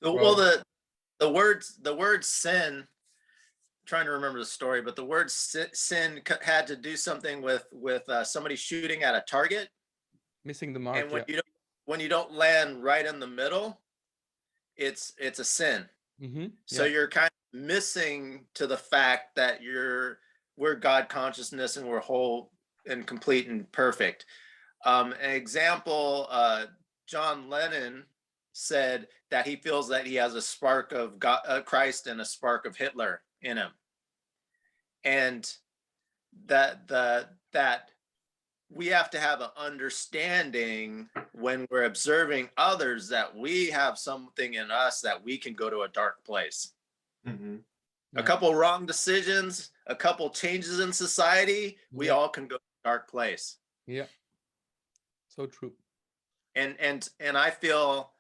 Well, the word sin. I'm trying to remember the story, but the word sin had to do something with somebody shooting at a target, missing the mark. and when you don't land right in the middle, it's a sin. So you're kind of missing to the fact that we're God consciousness and we're whole and complete and perfect. An example, John Lennon said that he feels that he has a spark of God, Christ and a spark of Hitler in him, and that we have to have an understanding when we're observing others that we have something in us that we can go to a dark place. A couple wrong decisions, a couple changes in society, we all can go to a dark place. Yeah. So true. And I feel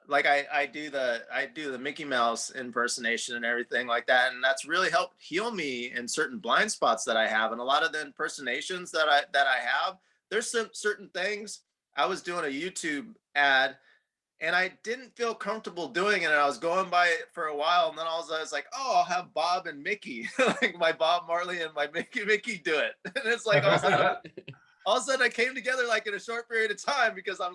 like I do the Mickey Mouse impersonation and everything like that, and that's really helped heal me in certain blind spots that I have. And a lot of the impersonations that I have, there's some certain things. I was doing a YouTube ad and I didn't feel comfortable doing it, and I was going by it for a while, and then I was like, oh, I'll have Bob and Mickey, like my Bob Marley and my Mickey do it. And it's like all of a sudden I came together like in a short period of time, because I'm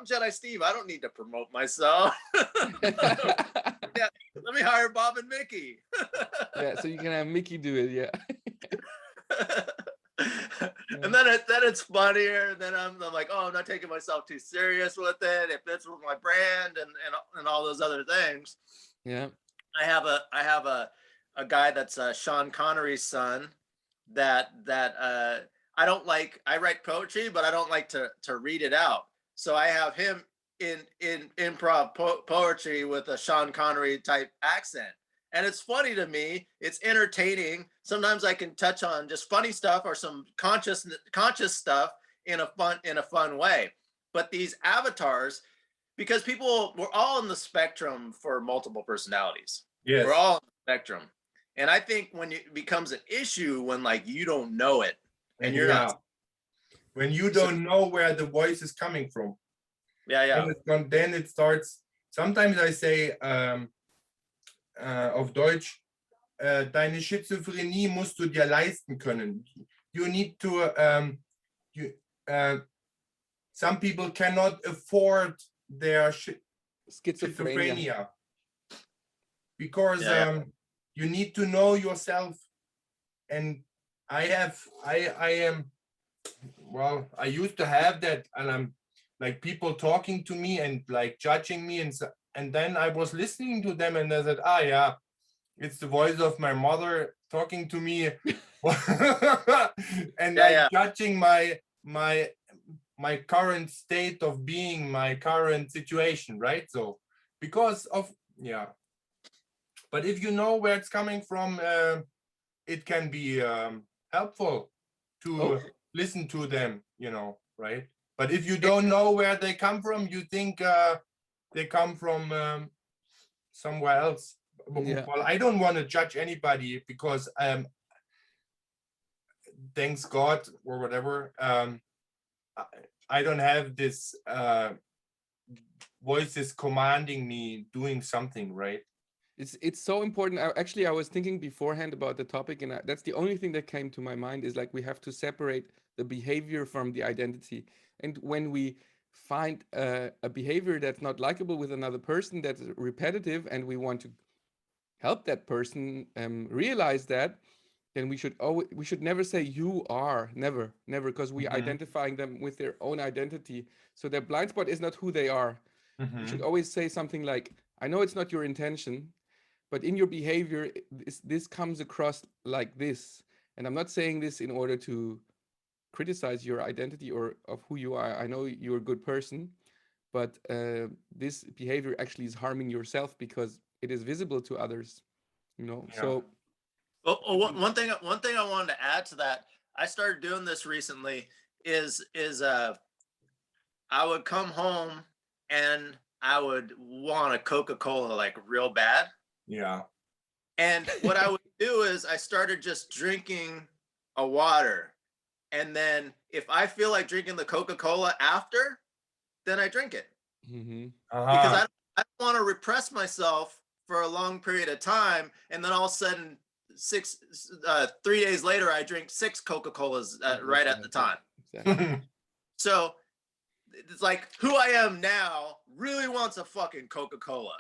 Jedi Steve. I don't need to promote myself. Yeah, let me hire Bob and Mickey. Yeah, so you can have Mickey do it. Yeah. And then it's funnier. And then I'm like, oh, I'm not taking myself too serious with it. It fits with my brand and all those other things. Yeah. I have a guy that's Sean Connery's son that I don't like. I write poetry, but I don't like to read it out. So I have him in improv poetry with a Sean Connery type accent. And it's funny to me. It's entertaining. Sometimes I can touch on just funny stuff or some conscious stuff in a fun way. But these avatars, because we're all in the spectrum for multiple personalities. Yes. We're all in the spectrum. And I think when it becomes an issue when like you don't know it and you're not. When you don't know where the voice is coming from. Yeah. Then it starts. Sometimes I say, auf Deutsch, deine Schizophrenie musst du dir leisten können. You need to, some people cannot afford their schizophrenia because you need to know yourself. And I used to have that, and I'm like people talking to me and like judging me, and then I was listening to them and I said, yeah, it's the voice of my mother talking to me. And judging my current state of being, my current situation, right? So because of, but if you know where it's coming from, it can be helpful to listen to them, right? But if you don't know where they come from, you think they come from somewhere else. Well, I don't want to judge anybody because thanks God or whatever, I don't have this voices commanding me doing something, right? It's so important. I was thinking beforehand about the topic, and that's the only thing that came to my mind is like we have to separate the behavior from the identity. And when we find a behavior that's not likable with another person, that's repetitive, and we want to help that person realize that, then we should never say you are, never, because we identifying them with their own identity. So their blind spot is not who they are. You should always say something like, I know it's not your intention, but in your behavior, this comes across like this. And I'm not saying this in order to criticize your identity or of who you are. I know you're a good person, but this behavior actually is harming yourself because it is visible to others, So one thing I wanted to add to that, I started doing this recently, is I would come home and I would want a Coca-Cola like real bad. Yeah. And what I would do is I started just drinking a water. And then if I feel like drinking the Coca-Cola after, then I drink it. Mm-hmm. Because repress myself for a long period of time, and then all of a sudden 3 days later I drink 6 Coca-Colas right at the time. Exactly. So it's like who I am now really wants a fucking Coca-Cola.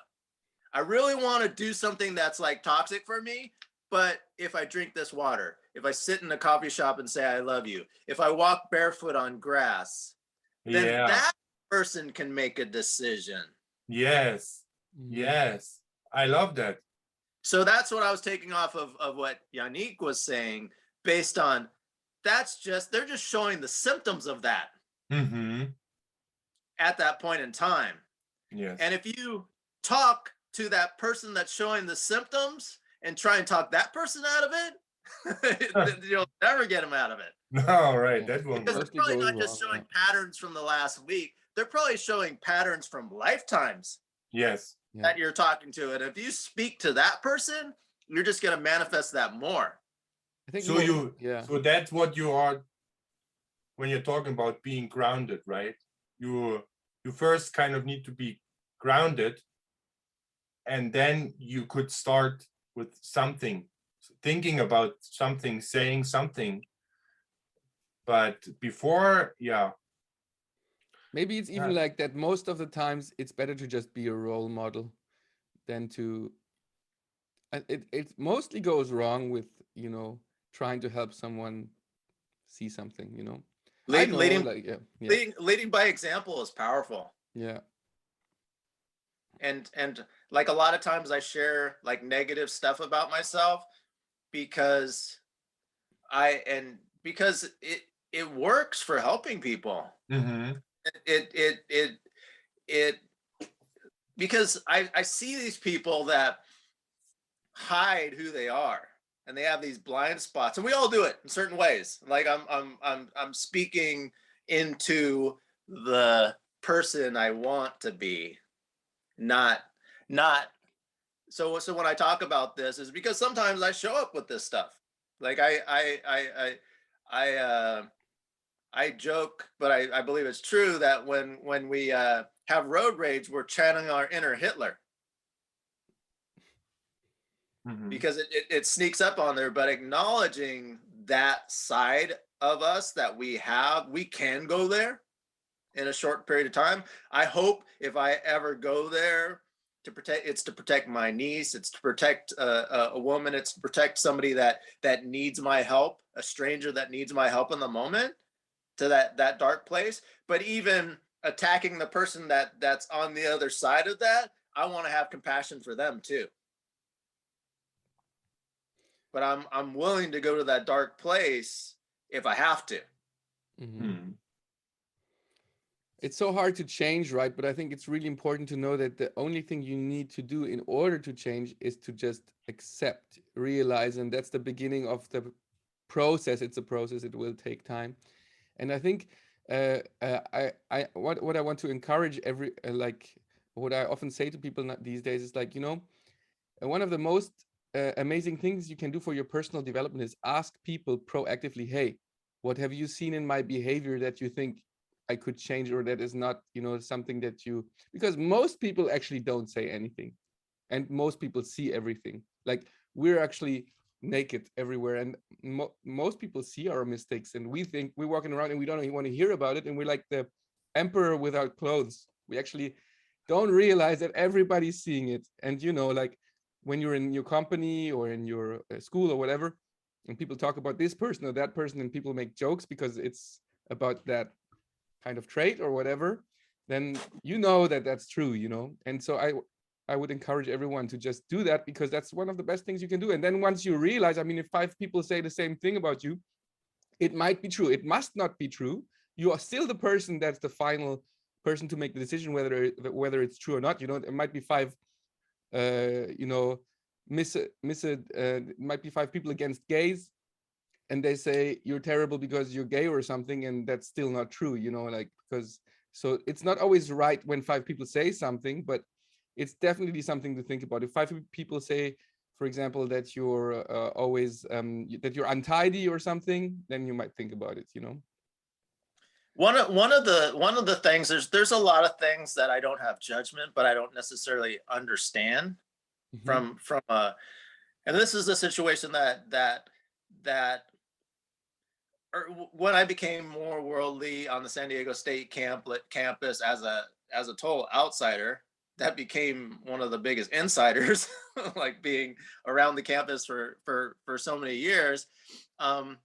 I really want to do something that's like toxic for me, but if I drink this water, if I sit in a coffee shop and say I love you, if I walk barefoot on grass, then that person can make a decision. Yes. Yes. I love that. So that's what I was taking off of what Yaniq was saying, based on they're just showing the symptoms of that at that point in time. Yes. And if you talk to that person that's showing the symptoms and try and talk that person out of it, you'll never get them out of it. No, right. That one. Because they're probably not just showing patterns from the last week. They're probably showing patterns from lifetimes. Yes. That you're talking to. And if you speak to that person, you're just going to manifest that more. I think so so that's what you are when you're talking about being grounded, right? You first kind of need to be grounded, and then you could start with something, thinking about something, saying something. But before, maybe it's even like that most of the times it's better to just be a role model than to it mostly goes wrong with, you know, trying to help someone see something, you know. Leading by example is powerful. Yeah. And like a lot of times I share like negative stuff about myself because it works for helping people. It because I see these people that hide who they are, and they have these blind spots, and we all do it in certain ways. Like I'm speaking into the person I want to be, not so when I talk about this is because sometimes I show up with this stuff. Like I joke, but I believe it's true that when we have road rage, we're channeling our inner Hitler. Because it sneaks up on there, but acknowledging that side of us that we have, we can go there in a short period of time. I hope if I ever go there to protect my niece, it's to protect a woman, it's to protect somebody that needs my help, a stranger that needs my help in the moment, to that dark place. But even attacking the person that's on the other side of that, I want to have compassion for them too. But I'm willing to go to that dark place if I have to. It's so hard to change, right? But I think it's really important to know that the only thing you need to do in order to change is to just accept, realize, and that's the beginning of the process. It's a process. It will take time. And I think what I want to encourage what I often say to people these days is like, you know, one of the most amazing things you can do for your personal development is ask people proactively, hey, what have you seen in my behavior that you think I could change, or that is not, you know, something that because most people actually don't say anything, and most people see everything. Like, we're actually naked everywhere, and most people see our mistakes, and we think we're walking around and we don't even want to hear about it, and we're like the emperor without clothes. We actually don't realize that everybody's seeing it. And, you know, like when you're in your company or in your school or whatever, and people talk about this person or that person, and people make jokes because it's about that kind of trait or whatever, then you know that that's true, you know. And so I would encourage everyone to just do that, because that's one of the best things you can do. And then once you realize, I mean, if 5 people say the same thing about you, it might be true. It must not be true. You are still the person that's the final person to make the decision whether it's true or not. You know, it might be 5 you know, might be 5 people against gays, and they say you're terrible because you're gay or something, and that's still not true, you know, like, because so it's not always right when 5 people say something, but it's definitely something to think about. If 5 people say, for example, that you're always that you're untidy or something, then you might think about it, you know. One of the things, there's a lot of things that I don't have judgment, but I don't necessarily understand Hmm. from and this is a situation that when I became more worldly on the San Diego State campus as a total outsider, that became one of the biggest insiders, like being around the campus for so many years. Um,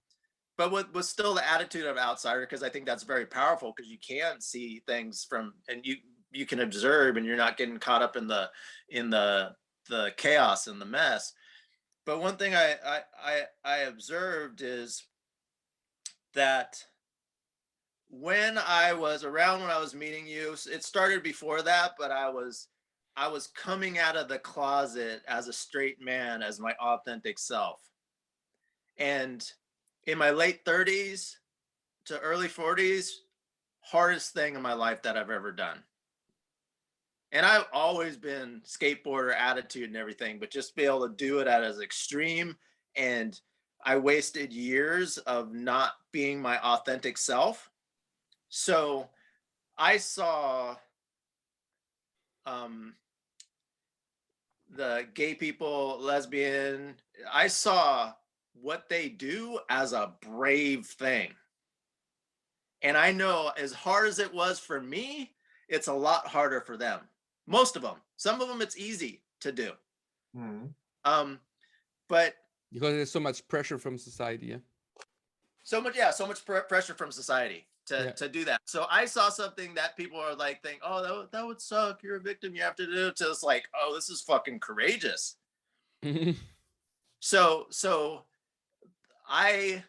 but with still the attitude of outsider, because I think that's very powerful, because you can see things from, and you can observe, and you're not getting caught up in the chaos and the mess. But one thing I observed is that when I was around, when I was meeting you, it started before that, but I was coming out of the closet as a straight man, as my authentic self. And in my late 30s to early 40s, hardest thing in my life that I've ever done. And I've always been skateboarder attitude and everything, but just be able to do it at as extreme. And I wasted years of not being my authentic self. So I saw um, the gay people, lesbian, I saw what they do as a brave thing. And I know, as hard as it was for me, it's a lot harder for them. Most of them. Some of them it's easy to do. Mhm. But Because there's so much pressure from society. Yeah. so much, pressure from society to do that. So I saw something that people are like, think, oh, that would suck. You're a victim. You have to do it. To it's like, oh, this is fucking courageous. Yeah. So I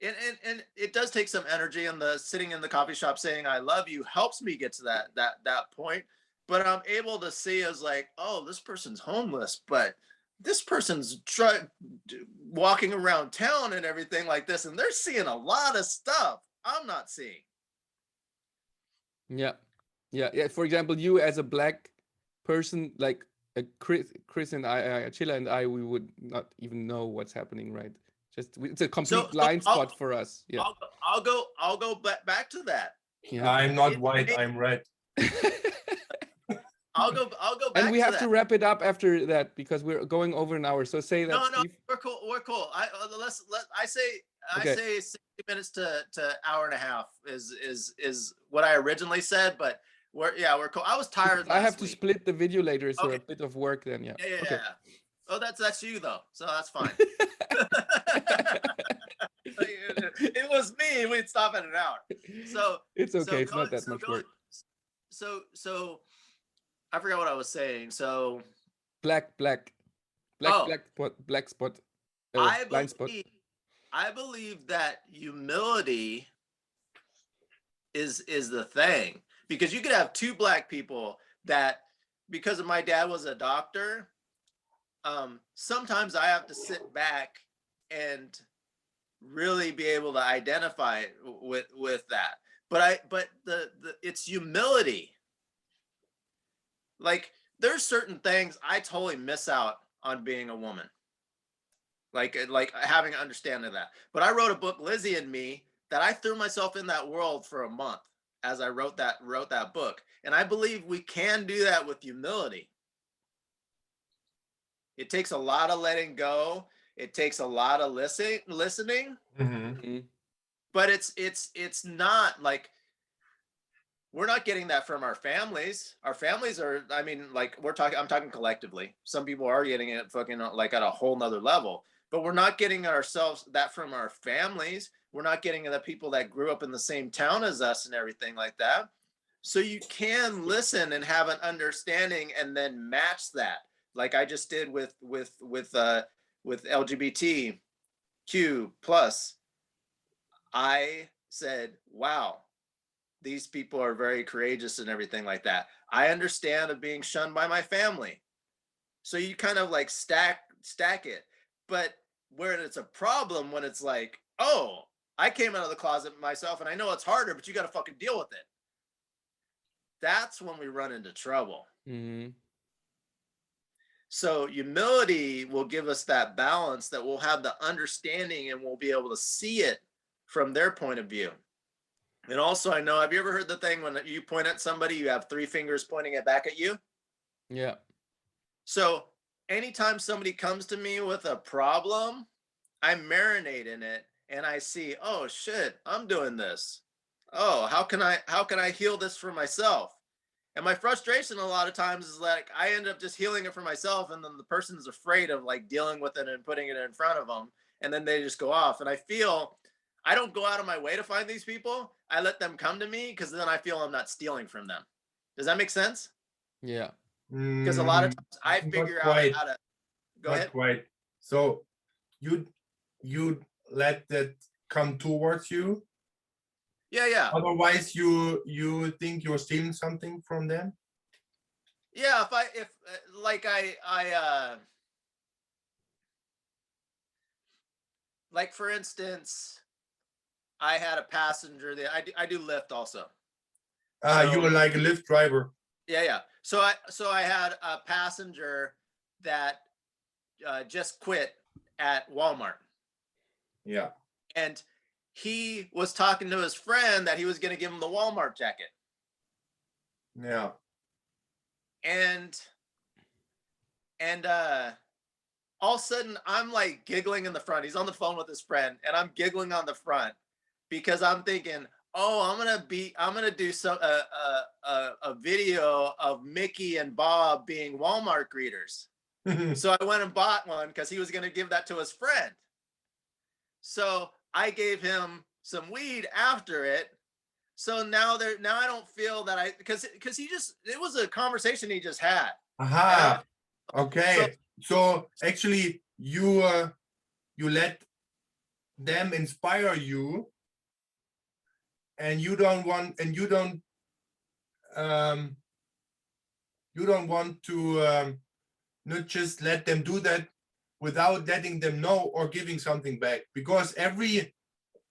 and it does take some energy, and the sitting in the coffee shop saying I love you helps me get to that point. But I'm able to see as like, oh, this person's homeless, but this person's walking around town and everything like this, and they're seeing a lot of stuff I'm not seeing. Yeah. Yeah. For example, you as a black person, like Chris and I, Chilla and I, we would not even know what's happening, right? It's a complete So blind spot for us. Yeah. I'll go back to that. Yeah. I'm not white, I'm red. I'll go back And we to have that. to wrap it up after that because we're going over an hour. So say that, No, Steve. we're cool. I Okay. say 60 minutes to hour and a half is what I originally said, but we're cool. I was tired I have last to week. split the video later, so Okay. a bit of work then. Yeah. Yeah. Okay. Oh, that's you though, so that's fine. It was me. We'd stop at an hour. So it's okay. It's not that much work. So I forgot what I was saying. So Black oh, spot. I Blind spot. believe that humility is the thing, because you could have two black people that, because of my dad was a doctor, sometimes I have to sit back and really be able to identify with that. But the it's humility. Like, there's certain things I totally miss out on being a woman, like having an understanding of that. But I wrote a book, Lizzie and Me, that I threw myself in that world for a month as I wrote that book. And I believe we can do that with humility. It takes a lot of letting go. It takes a lot of listening. Mm-hmm. But it's not like, we're not getting that from our families. Our families are, I mean, like, I'm talking collectively. Some people are getting it fucking like at a whole nother level, but we're not getting ourselves that from our families. We're not getting the people that grew up in the same town as us and everything like that. So you can listen and have an understanding and then match that, like I just did with LGBTQ plus. I said, wow, these people are very courageous and everything like that. I understand of being shunned by my family. So you kind of like stack it. But where it's a problem, when it's like, oh, I came out of the closet myself and I know it's harder, but you got to fucking deal with it. That's when we run into trouble. Mm-hmm. So humility will give us that balance, that we'll have the understanding and we'll be able to see it from their point of view. And also, I know, have you ever heard the thing when you point at somebody, you have 3 fingers pointing it back at you? Yeah. So anytime somebody comes to me with a problem, I marinate in it and I see, oh shit, I'm doing this. Oh, how can I heal this for myself? And my frustration a lot of times is like I end up just healing it for myself, and then the person's afraid of like dealing with it and putting it in front of them, and then they just go off. And I feel I don't go out of my way to find these people. I let them come to me because then I feel I'm not stealing from them. Does that make sense? Yeah. Because a lot of Mm, times I not figure out quite, how to go not ahead. quite. So you let that come towards you. Yeah. Otherwise, you think you're stealing something from them. Yeah, if like like for instance, I had a passenger that I do Lyft also. You are So like a Lyft driver. yeah. So I had a passenger that just quit at Walmart, Yeah. and he was talking to his friend that he was going to give him the Walmart jacket, Yeah. and all of a sudden I'm like giggling in the front. He's on the phone with his friend, and I'm giggling on the front because I'm thinking, oh, I'm gonna do some a video of Mickey and Bob being Walmart greeters. So I went and bought one because he was gonna give that to his friend. So I gave him some weed after it. So now I don't feel that because it was a conversation he just had. Aha. So Okay. So actually, you let them inspire you, and you don't want to not just let them do that without letting them know or giving something back, because every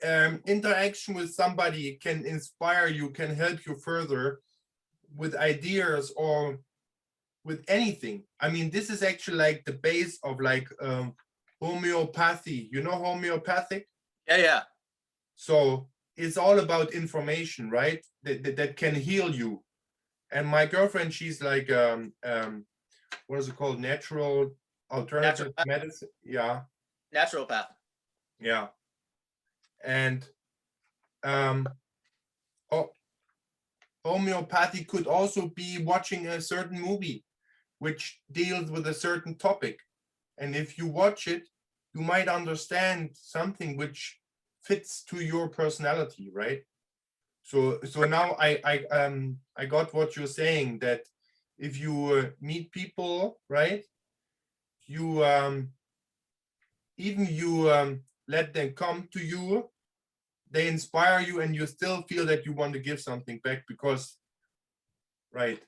interaction with somebody can inspire you, can help you further with ideas or with anything. I mean, this is actually like the base of like homeopathy. You know homeopathic? yeah. So it's all about information, right? That can heal you. And my girlfriend, she's like what is it called? Natural alternative medicine. Yeah. Naturopath. Yeah. And homeopathy could also be watching a certain movie which deals with a certain topic. And if you watch it, you might understand something which fits to your personality, right? So now I got what you're saying, that if you meet people, right, you even you let them come to you, they inspire you, and you still feel that you want to give something back because, right.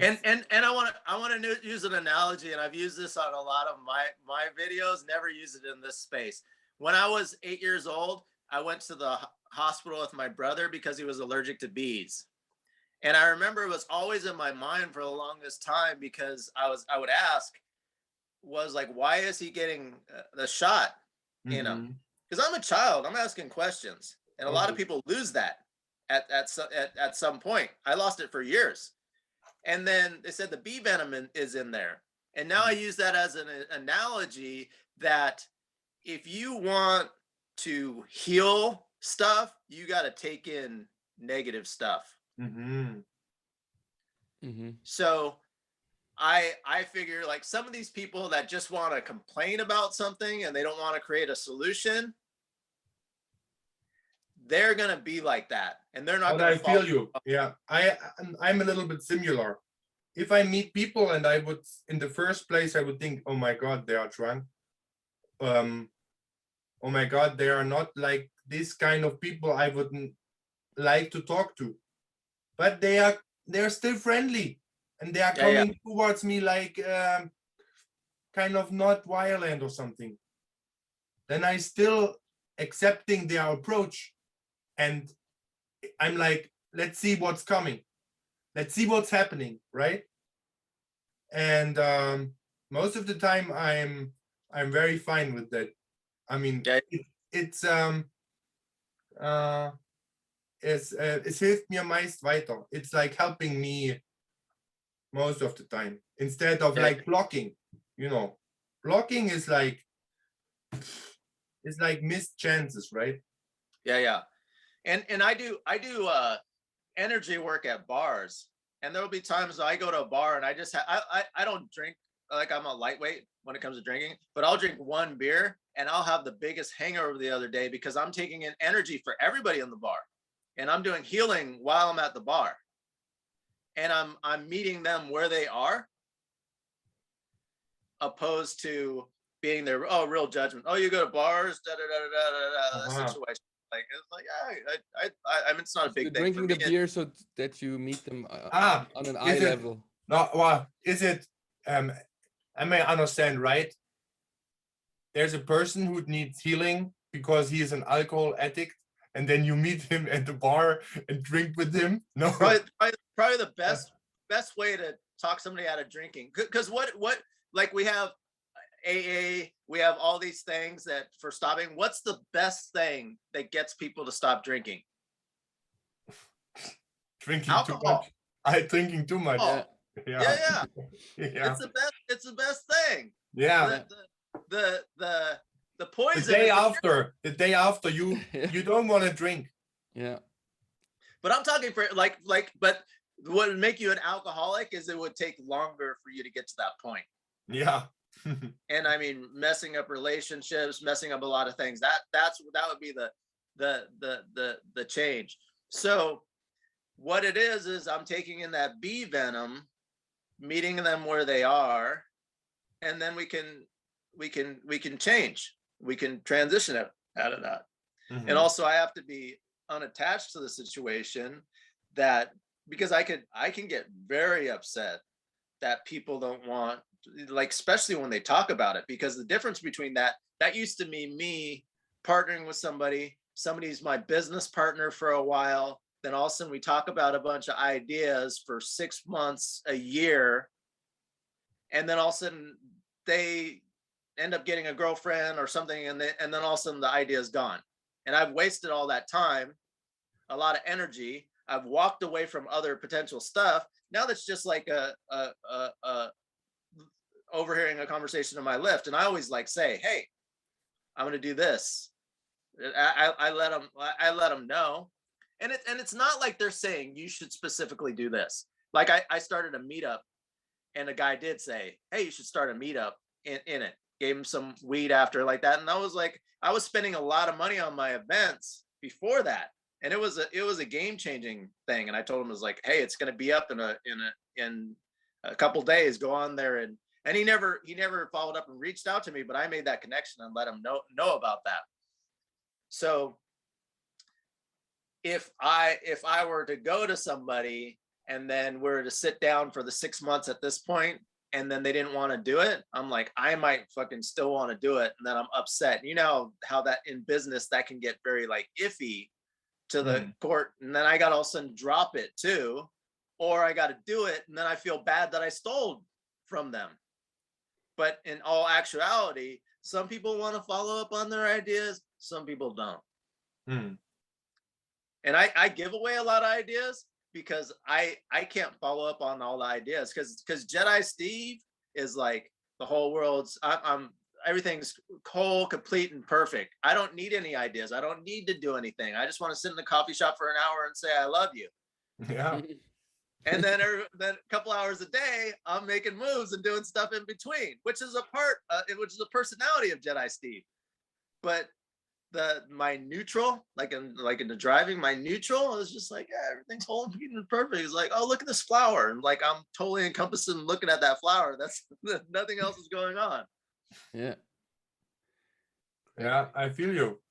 And I want to use an analogy, and I've used this on a lot of my videos. Never use it in this space. When I was 8 years old, I went to the hospital with my brother because he was allergic to bees. And I remember it was always in my mind for the longest time because I would ask, was like, why is he getting the shot? You know, because I'm a child, I'm asking questions, and a lot of people lose that at some point. I lost it for years. And then they said the bee venom is in there. And now I use that as an analogy that if you want to heal stuff, you got to take in negative stuff. So I figure like some of these people that just want to complain about something and they don't want to create a solution, they're going to be like that. And they're not But going I to follow. feel you. Yeah, I'm a little bit similar. If I meet people and I would, in the first place, I would think, oh my God, they are drunk. Oh my God, they are not like this kind of people I wouldn't like to talk to. But they're still friendly, and they are coming towards me like kind of not violent or something. Then I still accepting their approach, and I'm like, let's see what's coming. Let's see what's happening, right? And most of the time I'm very fine with that. I mean, it's es hilft mir meist weiter. It's like helping me most of the time instead of like blocking. You know, blocking is like it's like missed chances, right? Yeah. And I do energy work at bars, and there'll be times I go to a bar and I just I don't drink, like I'm a lightweight when it comes to drinking, but I'll drink one beer and I'll have the biggest hangover the other day because I'm taking in energy for everybody in the bar, and I'm doing healing while I'm at the bar, and I'm meeting them where they are, opposed to being their real judgment. Oh, you go to bars, situation. Like it's like I mean, it's not a big You're thing. drinking the beer so that you meet them on an eye is it, level. no, well, is it? I may understand, right? There's a person who needs healing because he is an alcohol addict, and then you meet him at the bar and drink with him. No, probably the best way to talk somebody out of drinking. Because what like we have AA, we have all these things that for stopping. What's the best thing that gets people to stop drinking? Drinking alcohol. Too much. Drinking too much. Oh, Yeah. It's the best thing. Yeah. The poison. The day after you don't want to drink. Yeah. But I'm talking for but what would make you an alcoholic is it would take longer for you to get to that point. Yeah. And I mean, messing up relationships, messing up a lot of things. That would be the change. So what it is I'm taking in that bee venom, meeting them where they are, and then we can change. We can transition out of that. Mm-hmm. And also I have to be unattached to the situation, that because I can get very upset that people don't want, like, especially when they talk about it, because the difference between that used to be me partnering with somebody's my business partner for a while, then all of a sudden we talk about a bunch of ideas for 6 months, a year, and then all of a sudden they end up getting a girlfriend or something, and then all of a sudden the idea is gone, and I've wasted all that time, a lot of energy. I've walked away from other potential stuff. Now that's just like a overhearing a conversation on my lift, and I always like say, hey, I'm going to do this. I let them know, and it's not like they're saying you should specifically do this. Like I started a meetup, and a guy did say, hey, you should start a meetup in it. Gave him some weed after, like that, and I was spending a lot of money on my events before that, and it was a game changing thing. And I told him, it was like, hey, it's going to be up in a couple days. Go on there, and he never followed up and reached out to me, but I made that connection and let him know about that. So if I were to go to somebody and then we're to sit down for the 6 months at this point, and then they didn't want to do it, I'm like, I might fucking still want to do it, and then I'm upset. You know how that in business that can get very like iffy to the court, and then I got all of a sudden drop it too, or I got to do it, and then I feel bad that I stole from them. But in all actuality, some people want to follow up on their ideas, some people don't. And I give away a lot of ideas because I can't follow up on all the ideas, because Jedi Steve is like the whole world's, I'm everything's whole, complete, and perfect. I don't need any ideas. I don't need to do anything. I just want to sit in the coffee shop for an hour and say I love you. Yeah. And then a couple hours a day, I'm making moves and doing stuff in between, which is which is a personality of Jedi Steve. But my neutral, like in the driving, my neutral is just like, yeah, everything's whole, complete, and perfect. It's like, oh, look at this flower, and like I'm totally encompassing looking at that flower. That's nothing else is going on. Yeah. Yeah, I feel you.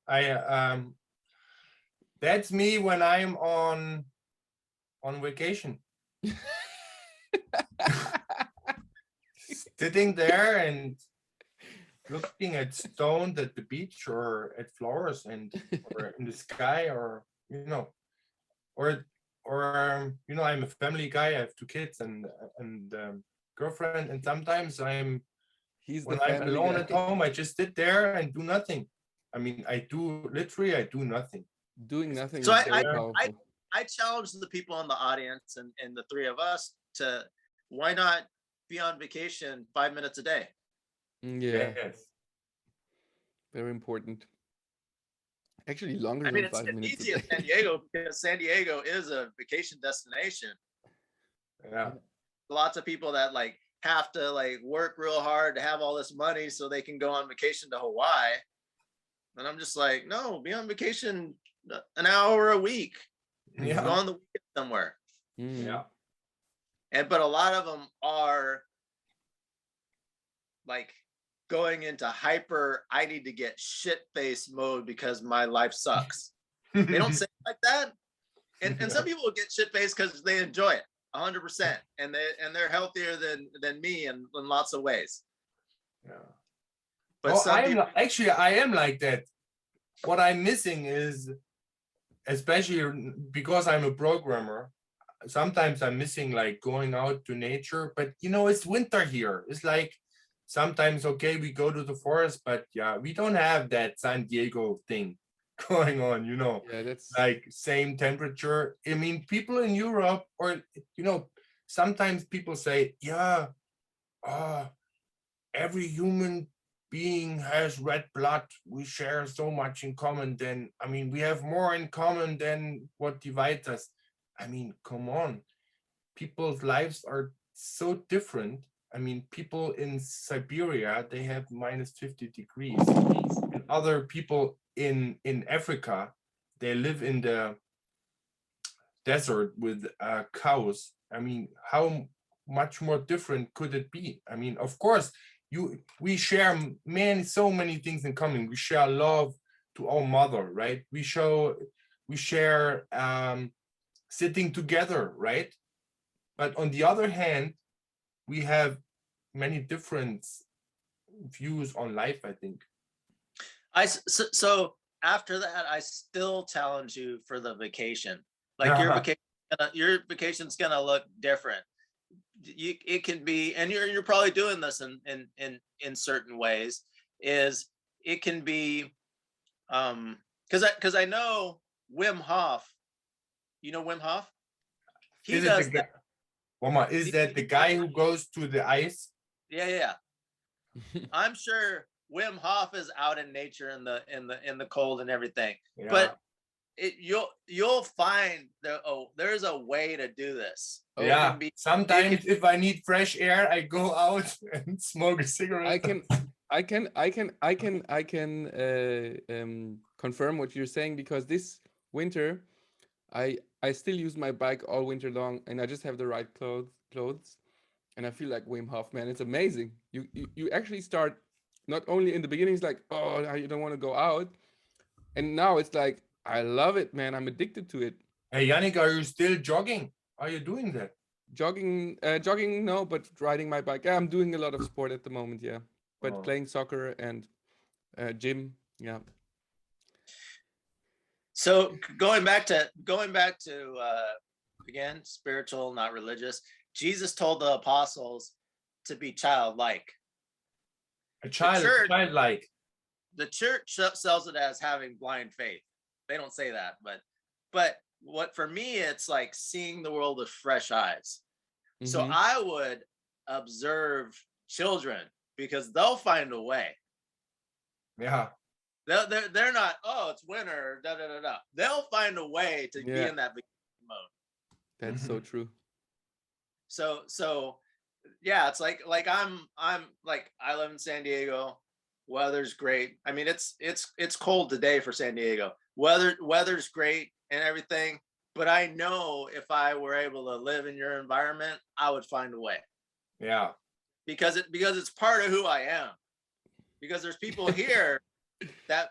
That's me when I'm on vacation. Sitting there and looking at stones at the beach or at flowers or in the sky, or I'm a family guy. I have 2 kids and girlfriend, and sometimes when I'm alone at home, I just sit there and do nothing. I mean, I do nothing. Doing nothing So is I very powerful. I challenge the people in the audience and the three of us to, why not be on vacation 5 minutes a day? Yeah, Yes. very important. Actually, longer I mean, than it's 5 minutes a easy in day. San Diego because San Diego is a vacation destination. Yeah. Lots of people that like have to like work real hard to have all this money so they can go on vacation to Hawaii. And I'm just like, no, be on vacation an hour a week. Go Yeah. on the weekend somewhere. Mm. Yeah. But a lot of them are like going into hyper, I need to get shit face mode because my life sucks. They don't say it like that. And some people will get shit faced because they enjoy it 100%, and they're healthier than me in lots of ways. Yeah. But Well, some people, actually I am like that. What I'm missing is, especially because I'm a programmer, sometimes I'm missing like going out to nature. But you know, it's winter here. It's like sometimes okay, we go to the forest, but yeah, we don't have that San Diego thing going on, you know. Yeah, that's Like same temperature. I mean, people in Europe, or you know, sometimes people say, yeah, every human being has red blood. We share so much in common. Then, I mean, we have more in common than what divides us. I mean, come on. People's lives are so different. I mean, people in Siberia, they have minus 50 degrees. And other people in Africa, they live in the desert with cows. I mean, how much more different could it be? I mean, of course, we share so many things in common. We share love to our mother, right? We share sitting together, right? But on the other hand, we have many different views on life, I think. so after that, I still challenge you for the vacation. Like your vacation's gonna look different. It can be, and you're probably doing this in certain ways, is it can be because I know Wim Hof. You know Wim Hof? He Is it does the that. guy, Mama, is that the guy who goes to the ice? Yeah. I'm sure Wim Hof is out in nature in the cold and everything. Yeah. But you'll find there's a way to do this. Yeah. Sometimes if I need fresh air, I go out and smoke a cigarette. I can confirm what you're saying, because this winter I still use my bike all winter long, and I just have the right clothes, and I feel like Wim Hof, man. It's amazing. You actually start, not only in the beginning, it's like, oh, you don't want to go out, and now it's like, I love it, man. I'm addicted to it. Hey, Yaniq, are you still jogging? Are you doing that? Jogging, no, but riding my bike. Yeah, I'm doing a lot of sport at the moment, yeah. But playing soccer and gym, yeah. So going back to again, spiritual, not religious. Jesus told the apostles to be childlike. Childlike. The church sells it as having blind faith. They don't say that, but what for me, it's like seeing the world with fresh eyes. Mm-hmm. So I would observe children, because they'll find a way. Yeah. They're not, oh, it's winter, da da da da. They'll find a way to be in that mode. That's so true. So yeah, it's like I'm like, I live in San Diego. Weather's great. I mean, it's cold today for San Diego. Weather's great and everything, but I know if I were able to live in your environment, I would find a way. Yeah. Because it's part of who I am. Because there's people here that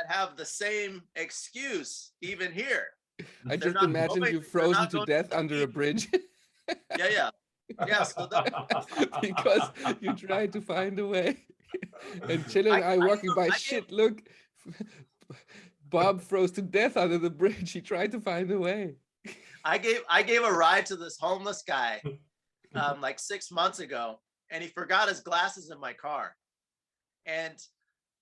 have the same excuse even here. I just imagine you frozen to death under a bridge. Yeah. So because you try to find a way. And Chilla and I walking by, shit, look, Bob froze to death under the bridge. He tried to find a way. I gave a ride to this homeless guy like 6 months ago, and he forgot his glasses in my car. And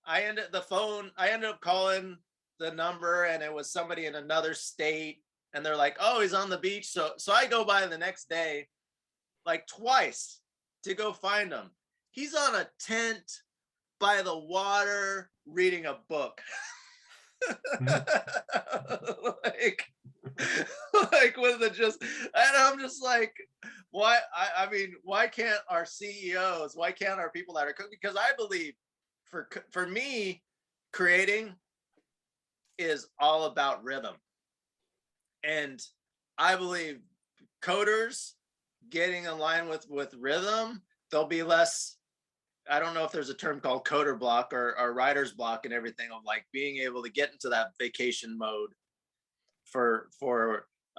I ended up calling the number and it was somebody in another state, and they're like, oh, he's on the beach. So I go by the next day, like twice, to go find him. He's on a tent by the water reading a book. like was it just, and I'm just like, why? I mean, why can't our CEOs, why can't our people that are cooking? Because I believe for me, creating is all about rhythm. And I believe coders getting in line with rhythm, there'll be less, I don't know if there's a term called coder block or writer's block and everything, of like being able to get into that vacation mode for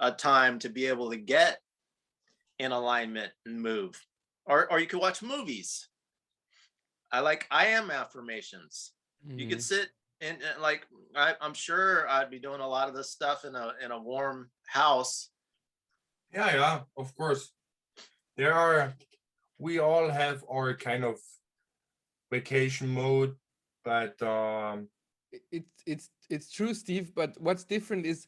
a time to be able to get in alignment and move. Or you could watch movies. I am affirmations. You could sit and like, I'm sure I'd be doing a lot of this stuff in a warm house. Yeah, of course. We all have our kind of vacation mode, but it's true, Steve. But what's different is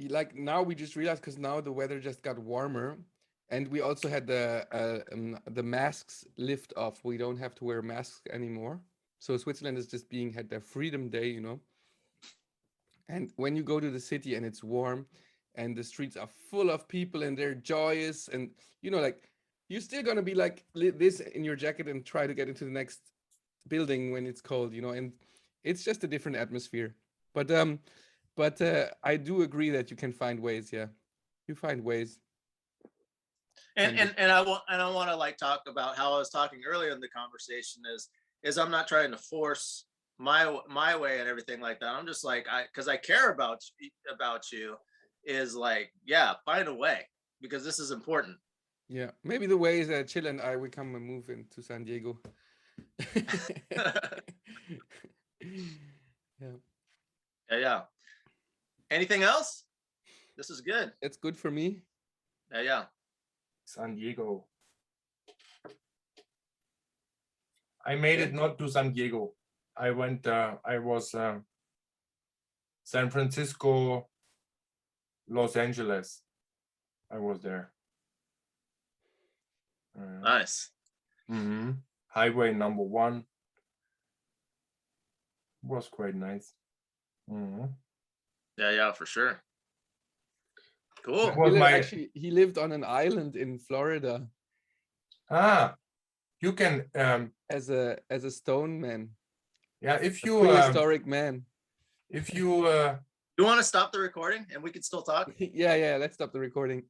like now we just realized, because now the weather just got warmer, and we also had the masks lift off. We don't have to wear masks anymore. So Switzerland is just had their Freedom Day, you know. And when you go to the city and it's warm and the streets are full of people and they're joyous, and you know, like, you're still gonna be like this in your jacket and try to get into the next building when it's cold, you know, and it's just a different atmosphere. But I do agree that you can find ways. Yeah, you find ways. And I want to like talk about how I was talking earlier in the conversation is I'm not trying to force my way and everything like that. I'm just like, because I care about you, is like, yeah, find a way, because this is important. Yeah, maybe the way is that Chill and I, we come and move into San Diego. Yeah. Anything else? This is good. It's good for me. Yeah. San Diego. I made it not to San Diego. I went, I was San Francisco, Los Angeles. I was there. Nice. Highway number 1 was quite nice. Yeah, for sure. Cool. Actually, he lived on an island in Florida. You can as a stone man. Yeah, if you prehistoric man. If you you want to stop the recording and we can still talk? Yeah, let's stop the recording.